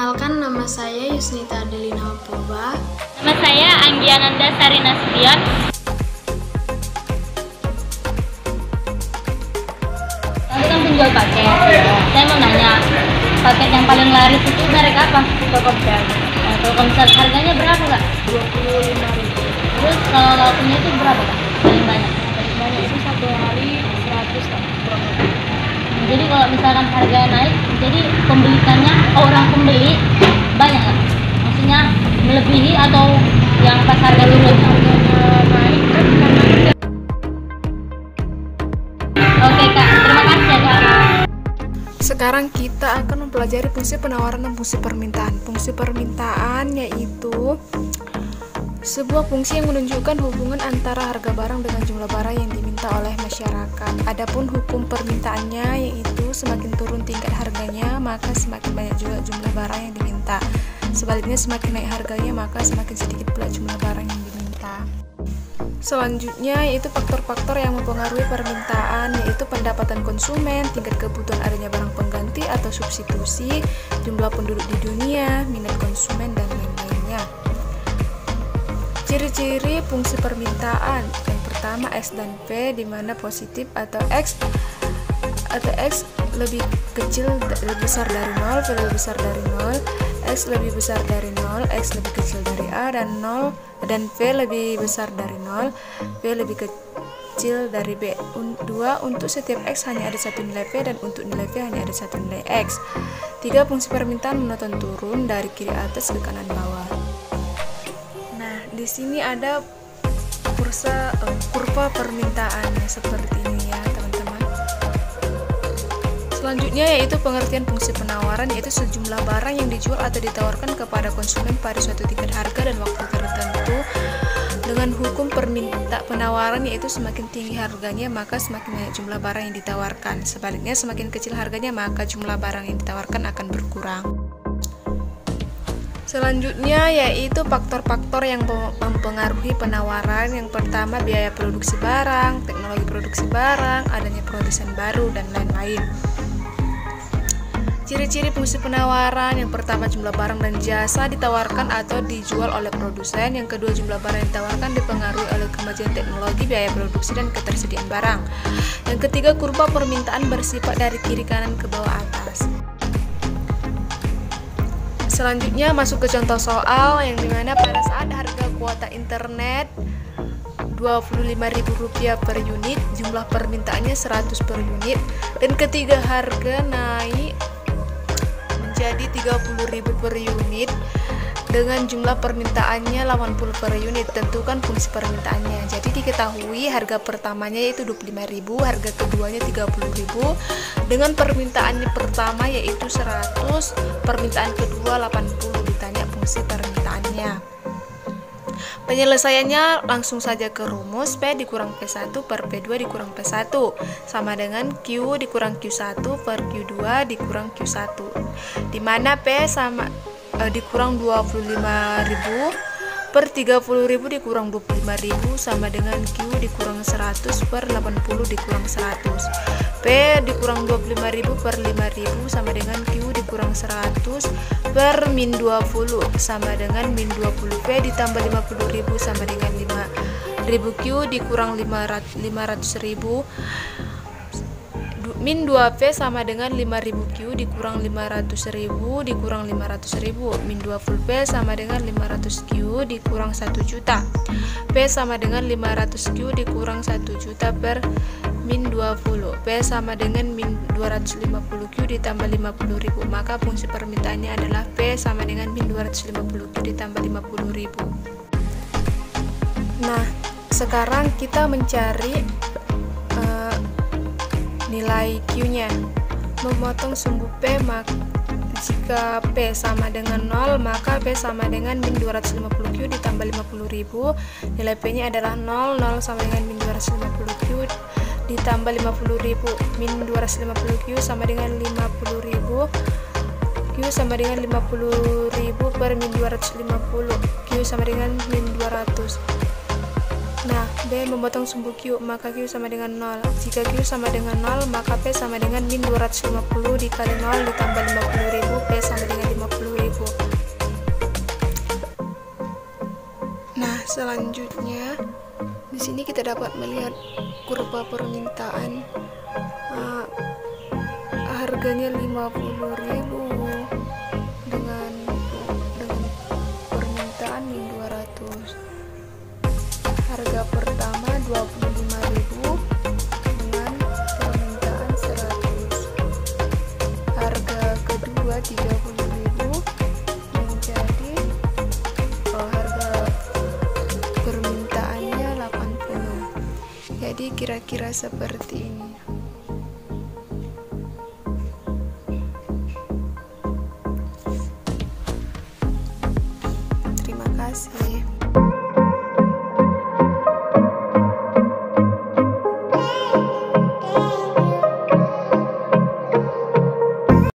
Perkenalkan, nama saya Yusnita Adelina Purba. Nama saya Anggiananda Sarina Sution. Saya kan penjual paket. Saya mau nanya, paket yang paling laris itu merek apa? Telkomsel. Nah, Telkomsel harganya berapa, Kak? 25.000. Terus kalau lauknya itu berapa, Kak? Paling banyak? Paling banyak itu satu hari 100 lah, kurang lebih. Jadi kalau misalkan harga naik, jadi orang pembeli banyak nggak? Maksudnya melebihi atau yang pas harga turun? Harganya naik kan karena Oke Kak, terima kasih ya Kak. Sekarang kita akan mempelajari fungsi penawaran dan fungsi permintaan. Fungsi permintaan yaitu sebuah fungsi yang menunjukkan hubungan antara harga barang dengan jumlah barang yang diminta oleh masyarakat. Adapun hukum permintaannya yaitu semakin turun tingkat harganya, maka semakin banyak juga jumlah barang yang diminta. Sebaliknya, semakin naik harganya, maka semakin sedikit pula jumlah barang yang diminta. Selanjutnya yaitu faktor-faktor yang mempengaruhi permintaan, yaitu pendapatan konsumen, tingkat kebutuhan adanya barang pengganti atau substitusi, jumlah penduduk di dunia, minat konsumen, dan lain-lainnya. Ciri-ciri fungsi permintaan. Yang pertama, X dan P, di mana positif atau X lebih besar dari 0, P lebih besar dari 0, X lebih besar dari 0, X lebih kecil dari A, dan P lebih besar dari 0, P lebih kecil dari B. 2. Untuk setiap X hanya ada satu nilai P, dan untuk nilai P hanya ada satu nilai X. 3. Fungsi permintaan monoton turun dari kiri atas ke kanan bawah. Di sini ada kurva permintaannya seperti ini ya teman-teman. Selanjutnya yaitu pengertian fungsi penawaran, yaitu sejumlah barang yang dijual atau ditawarkan kepada konsumen pada suatu tingkat harga dan waktu tertentu. Dengan hukum penawaran, yaitu semakin tinggi harganya maka semakin banyak jumlah barang yang ditawarkan. Sebaliknya, semakin kecil harganya maka jumlah barang yang ditawarkan akan berkurang. Selanjutnya yaitu faktor-faktor yang mempengaruhi penawaran. Yang pertama, biaya produksi barang, teknologi produksi barang, adanya produsen baru, dan lain-lain. Ciri-ciri fungsi penawaran. Yang pertama, jumlah barang dan jasa ditawarkan atau dijual oleh produsen. Yang kedua, jumlah barang yang ditawarkan dipengaruhi oleh kemajuan teknologi, biaya produksi, dan ketersediaan barang. Yang ketiga, kurva permintaan bersifat dari kiri kanan ke bawah atas. Selanjutnya masuk ke contoh soal yang dimana pada saat harga kuota internet Rp25.000 per unit, jumlah permintaannya 100 per unit, dan ketiga harga naik menjadi Rp30.000 per unit dengan jumlah permintaannya 80 per unit. Tentukan fungsi permintaannya. Jadi diketahui harga pertamanya yaitu Rp25.000, harga keduanya Rp30.000 dengan permintaannya pertama yaitu 100, permintaan kedua 80. Ditanya fungsi permintaannya. Penyelesaiannya langsung saja ke rumus. P dikurang P1 per P2 dikurang P1 sama dengan Q dikurang Q1 per Q2 dikurang Q1, dimana P sama dikurang 25.000 per 30.000 dikurang 25.000 sama dengan Q dikurang 100 per 80 dikurang 100. P dikurang 25.000 per 5.000 sama dengan Q dikurang 100 per min 20 sama dengan min 20. P ditambah 50.000 sama dengan 5.000. Q dikurang 500.000 min 2P sama dengan 5.000 Q dikurang 500.000 dikurang 500.000. Min 20P sama dengan 500 Q dikurang 1 juta. P sama dengan 500 Q dikurang 1 juta per min 20. P sama dengan min 250 Q ditambah 50.000. Maka fungsi permintaannya adalah P sama dengan min 250 Q ditambah 50.000. Nah, sekarang kita mencari nilai Q-nya. Memotong sumbu P, jika P sama dengan 0 maka P sama dengan min 250 Q ditambah 50.000. Nilai P-nya adalah 0, 0 sama dengan min 250 Q ditambah 50.000. Min 250 Q sama dengan 50.000. Q sama dengan 50.000 per min 250. Q sama dengan min 200. Nah, B memotong sumbu Q, maka Q sama dengan 0. Jika Q sama dengan 0, maka P sama dengan min 250 dikali 0 ditambah 50.000, P sama dengan 50.000. Selanjutnya, di sini kita dapat melihat kurva permintaan. Harganya 50.000 dengan permintaan yang 200. Harga pertama 25.000 dengan permintaan 100. Harga kedua 30.000 menjadi harga permintaannya 80. Jadi kira-kira seperti ini. Terima kasih.